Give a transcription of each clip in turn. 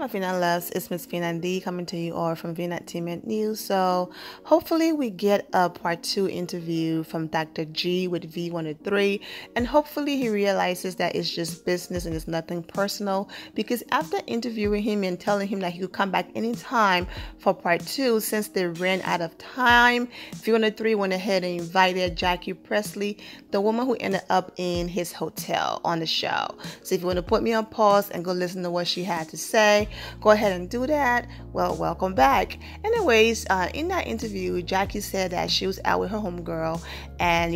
Vina loves, it's Miss Vina D coming to you all from Vina Entertainment News. So hopefully we get a part 2 interview from Dr. G with V103, and hopefully he realizes that it's just business and it's nothing personal, because after interviewing him and telling him that he could come back anytime for part 2, since they ran out of time, V103 went ahead and invited Jackie Presley, the woman who ended up in his hotel, on the show. So if you want to put me on pause and go listen to what she had to say, go ahead and do that. Well, welcome back. Anyways, in that interview, Jackie said that she was out with her homegirl, and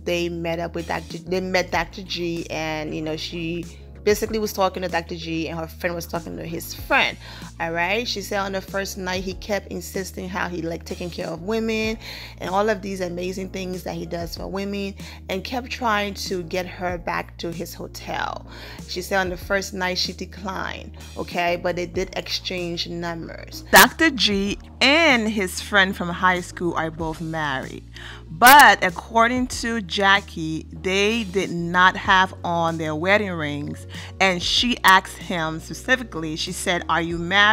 they met Dr. G, and she basically was talking to Dr. G, and her friend was talking to his friend. All right. She said on the first night he kept insisting how he liked taking care of women and all of these amazing things that he does for women, and kept trying to get her back to his hotel. She said on the first night she declined. Okay, but they did exchange numbers. Dr. G and his friend from high school are both married, but according to Jackie, they did not have on their wedding rings, and she asked him specifically, she said, "Are you married?"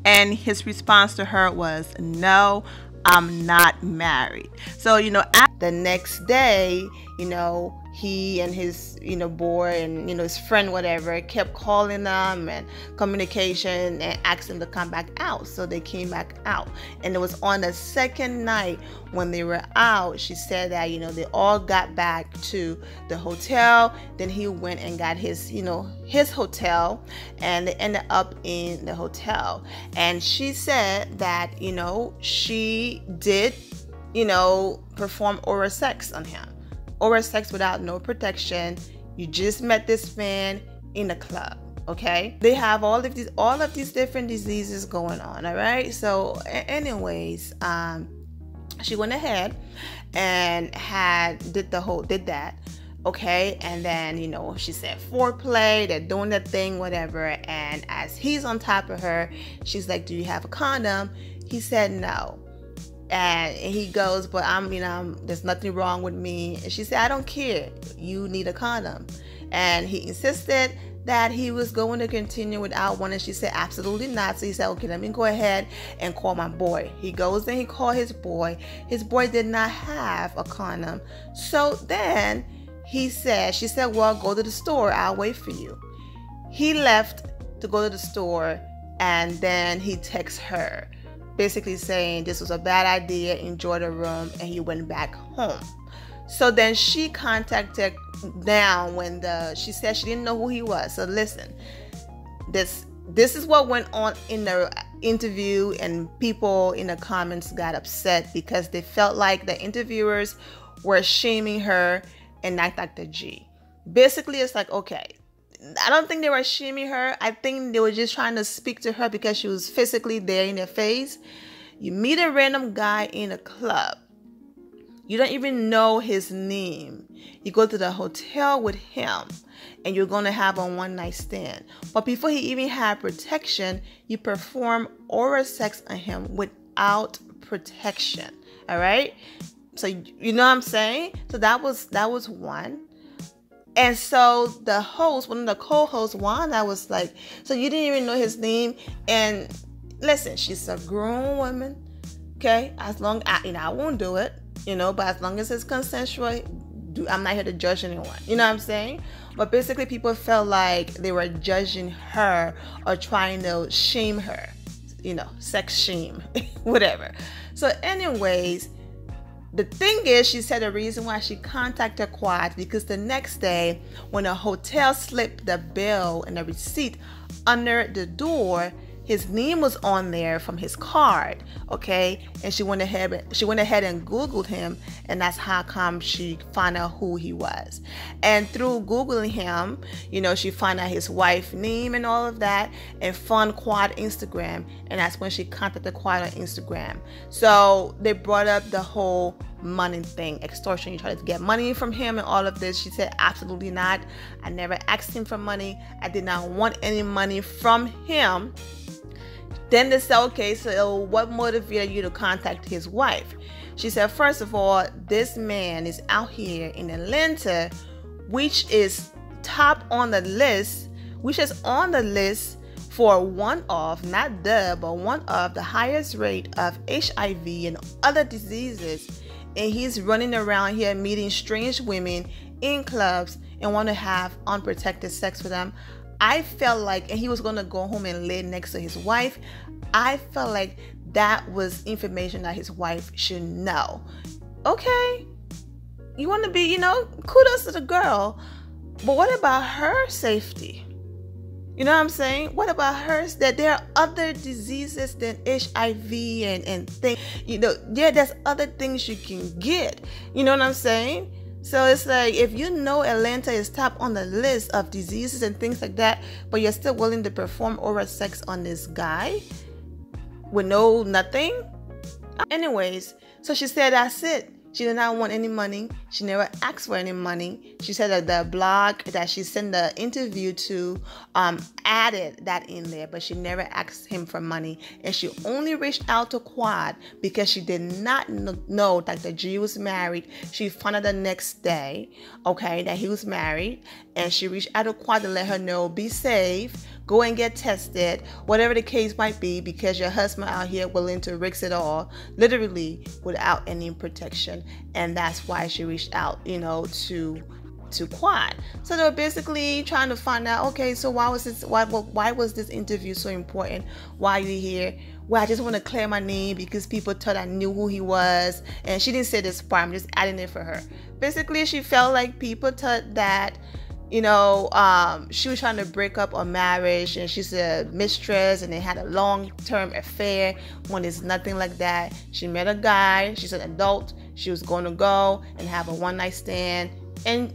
And his response to her was, "No, I'm not married." So the next day, he and his boy and his friend, whatever, kept calling them and communication and asking them to come back out. So they came back out, and it was on the second night when they were out, she said that they all got back to the hotel. Then he went and got his his hotel, and they ended up in the hotel. And she said that she did perform oral sex on him. Oral sex without no protection. You just met this man in a club. Okay, they have all of these different diseases going on. All right. So anyways, she went ahead and did that. Okay, and then she said foreplay, they're doing that thing, whatever, and as he's on top of her, she's like, "Do you have a condom?" He said no. And he goes, "But there's nothing wrong with me." And she said, "I don't care. You need a condom." And he insisted that he was going to continue without one. And she said, "Absolutely not." So he said, "Okay, let me go ahead and call my boy." He goes and he called his boy. His boy did not have a condom. So then she said, "Well, go to the store. I'll wait for you." He left to go to the store, and then he texts her, basically saying this was a bad idea, enjoy the room, and he went back home. So then she contacted down when she said she didn't know who he was. So listen, this is what went on in the interview, and people in the comments got upset because they felt like the interviewers were shaming her and not Dr. G. Basically, it's like, okay, I don't think they were shaming her. I think they were just trying to speak to her because she was physically there in their face. You meet a random guy in a club. You don't even know his name. You go to the hotel with him, and you're going to have a one-night stand. But before he even had protection, you perform oral sex on him without protection. All right? So you know what I'm saying? So that was one. And so the host, one of the co-hosts, Wanda, was like, "So you didn't even know his name?" And listen, she's a grown woman. Okay, as long I won't do it, but as long as it's consensual, I'm not here to judge anyone. You know what I'm saying? But basically, people felt like they were judging her or trying to shame her. Sex shame, whatever. So, anyways, the thing is, she said the reason why she contacted Quad, because the next day when the hotel slipped the bill and the receipt under the door, his name was on there from his card. Okay, and she went ahead and Googled him, and that's how come she found out who he was. And through Googling him, she found out his wife's name and all of that, and found Quad Instagram, and that's when she contacted Quad on Instagram. So they brought up the whole money thing, extortion. You try to get money from him and all of this. She said, "Absolutely not. I never asked him for money. I did not want any money from him." Then they said, "Okay, so what motivated you to contact his wife?" She said, "First of all, this man is out here in Atlanta, which is on the list for one of, not the, but one of the highest rate of HIV and other diseases. And he's running around here meeting strange women in clubs and want to have unprotected sex with them. I felt like, and he was going to go home and lay next to his wife. I felt like that was information that his wife should know. Okay, you want to be, kudos to the girl. But what about her safety? You know what I'm saying? What about hers? That there are other diseases than HIV and things. There's other things you can get. You know what I'm saying? So it's like, if you know Atlanta is top on the list of diseases and things like that, but you're still willing to perform oral sex on this guy with nothing. Anyways, so she said that's it. She did not want any money. She never asked for any money. She said that the blog that she sent the interview to added that in there, but she never asked him for money. And she only reached out to Quad because she did not know that the G was married. She found out the next day, okay, that he was married. And she reached out to Quad to let her know, be safe, go and get tested, whatever the case might be, because your husband out here willing to risk it all, literally without any protection. And that's why she reached out, to Quad. So they were basically trying to find out, okay, so why was this interview so important? Why are you here? Well, I just want to clear my name because people thought I knew who he was. And she didn't say this part, I'm just adding it for her. Basically, she felt like people thought that she was trying to break up a marriage, and she's a mistress, and they had a long-term affair when there's nothing like that. She met a guy, she's an adult, she was going to go and have a one-night stand and,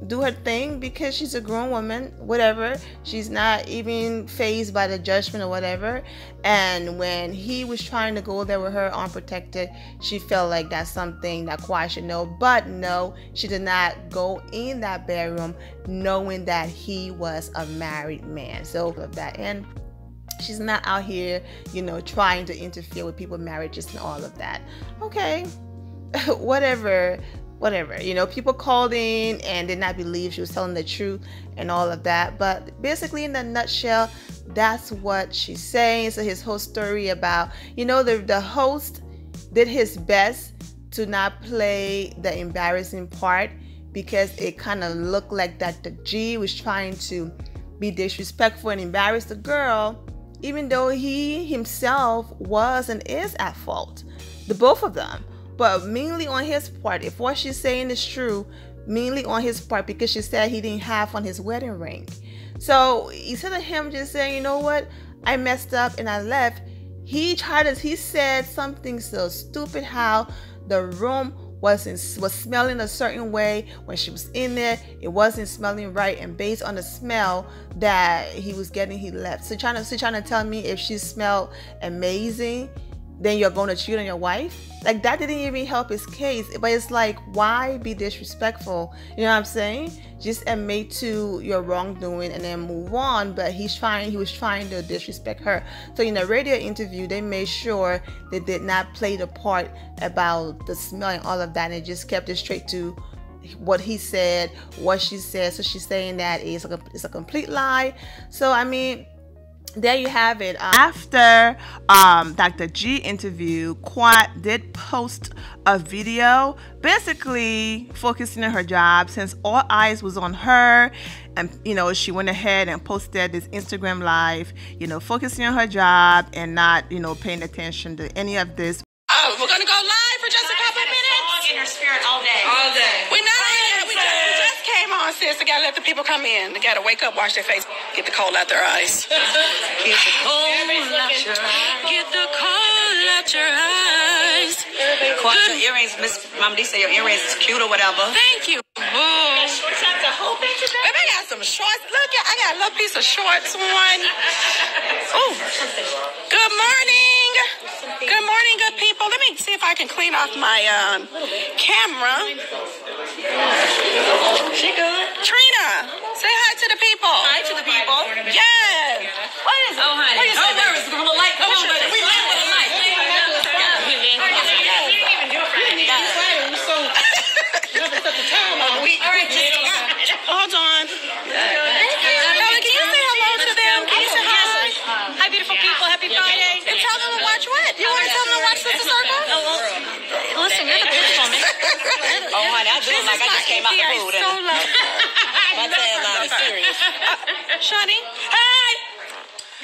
do her thing because she's a grown woman, whatever. She's not even fazed by the judgment or whatever. And when he was trying to go there with her unprotected, she felt like that's something that Quad should know. But no, she did not go in that bedroom knowing that he was a married man. So of that. And she's not out here, trying to interfere with people's marriages and all of that. Okay, whatever. People called in and did not believe she was telling the truth and all of that. But basically, in a nutshell, that's what she's saying. So his whole story about, the host did his best to not play the embarrassing part because it kind of looked like that the G was trying to be disrespectful and embarrass the girl, even though he himself was and is at fault. The both of them. But mainly on his part, if what she's saying is true, mainly on his part, because she said he didn't have on his wedding ring. So instead of him just saying, you know what, I messed up and I left, he said something so stupid, how the room was smelling a certain way when she was in there. It wasn't smelling right, and based on the smell that he was getting, he left. So trying to tell me if she smelled amazing, then you're going to cheat on your wife? Like, that didn't even help his case. But it's like, why be disrespectful? You know what I'm saying? Just admit to your wrongdoing and then move on. But he was trying to disrespect her. So in the radio interview, they made sure they did not play the part about the smell and all of that, and it just kept it straight to what he said, what she said. So she's saying that it's a complete lie. So I mean, there you have it. After Dr. G interview, Quad did post a video basically focusing on her job, since all eyes was on her. And she went ahead and posted this Instagram live, focusing on her job and not paying attention to any of this. Oh, we're gonna go live for just a couple of minutes. In her spirit all day. All day. We just came on, sis. We gotta let the people come in. They gotta wake up, wash their face, get the cold out their eyes. Get the cold out your eyes. Get the cold out your eyes. Quad, your earrings, Miss Mama D said your earrings is cute or whatever. Thank you. Shorts out the whole thing today. Baby, I got some shorts. Look, I got a little piece of shorts on. Oh. Good morning. Good morning, good people. Let me see if I can clean off my camera. She good. Trina, say hi to the people. Hi to the people. Yes. What is it? Oh, honey. What is Don't it? worry. It's going to light. Come on, baby. We live with a light. We didn't even do it for anything. Hold on. Ellen, can you say hello to them? Can you say hi? I do it like I just came out the food. So lovely. My tagline is serious. Shani? Hey!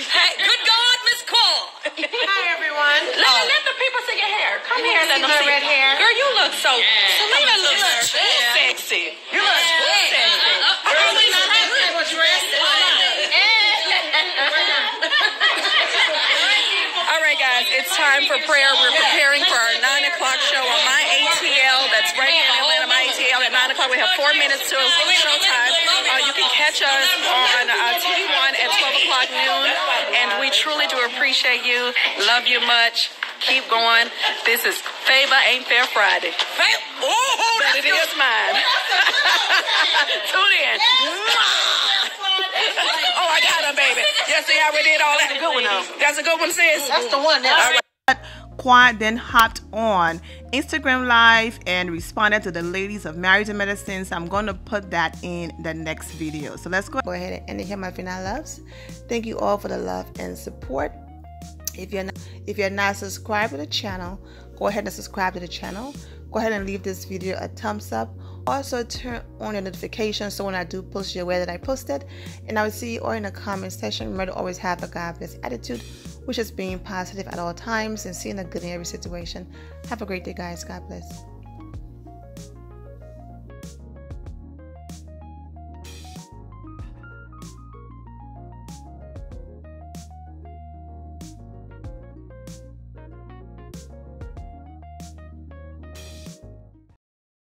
Hey, good God, Miss Cole. Hi, everyone. Let the people see your hair. Come here, let them see. red hair. Girl, you look so... Selena looks so sexy. You look sexy. Girl, we not have a dress. All right, guys, it's time for prayer. We're preparing for our 9 o'clock show on my ATL. That's right here in Atlanta, my ATL at 9 o'clock. We have 4 minutes till showtime. You can catch us on TV1 at 12 o'clock noon. And we truly do appreciate you. Love you much. Keep going. This is Favor Ain't Fair Friday. But it is mine. Tune in. Oh, I got her, baby. Yes, see how we did all that. That's a good one, though. That's a good one, sis. That's the one. Now. Quan then hopped on Instagram Live and responded to the ladies of Married to Medicine. So I'm going to put that in the next video. So let's go ahead and end it here, my Vina loves. Thank you all for the love and support. If you're not subscribed to the channel, go ahead and subscribe to the channel. Go ahead and leave this video a thumbs up. Also turn on your notifications so when I do post, you're aware that I posted. And I will see you all in the comment section. Remember to always have a God bless attitude, which is being positive at all times and seeing the good in every situation. Have a great day, guys. God bless.